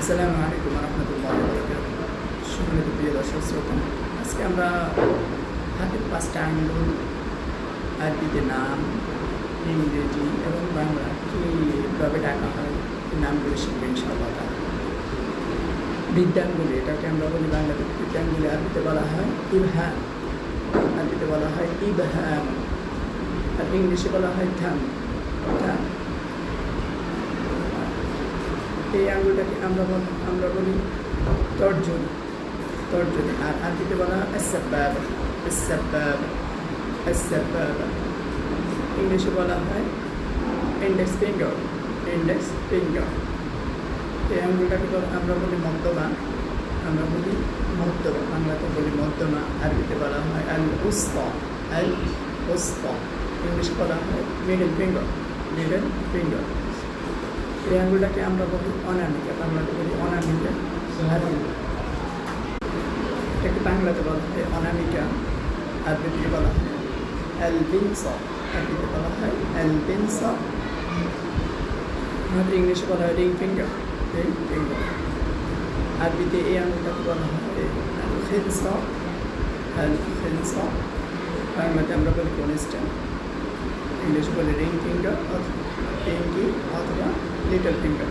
আসসালামু আলাইকুম রহমতুল্লাহ সম্মানিত প্রিয় দর্শক শ্রোতা, আজকে আমরা হাতের পাঁচটা আঙ্গুল, আরবিতে নাম, ইংরেজি এবং বাংলা কীভাবে ডাকা হয় এই নামগুলি শিখবো ইনশাআল্লাহ। বৃদ্ধাঙ্গুলি, এটাকে আমরা বলি বাংলাতে বৃদ্ধাঙ্গুলি, আরবিতে বলা হয় ইবহাম, আরবিতে বলা হয় ইবহাম, আর ইংলিশে বলা হয় থাম। এই আঙ্গুলটাকে আমরা বলি তর্জনী, আর আরবিতে বলা হয় আস-সাব্বাবা। ইংলিশে বলা হয় ইন্ডেক্স ফিঙ্গার। এই আঙ্গুলটাকে আমরা বলি মধ্যমা, বাংলাতে বলি মধ্যমা, আরবিতে বলা হয় আল-উসতা। ইংলিশে বলা হয় মিডল ফিঙ্গার। এই আঙ্গুলটাকে আমরা বলি অনামিকা, বাংলাতে বলি অনামিকা, এটাকে বাংলাতে বলা হয় অনামিকা, আরবিতে বলা হয় আল-বিনসা, আমাদের ইংলিশে বলা হয় রিং ফিঙ্গার। আরবিতে এই আঙ্গুলটাকে বলা হয় আল-খিনসা, বাংলাতে আমরা বলি কনিষ্ঠা, ইংলিশে বলি রিং ফিঙ্গার অথবা লিটল ফিঙ্গার।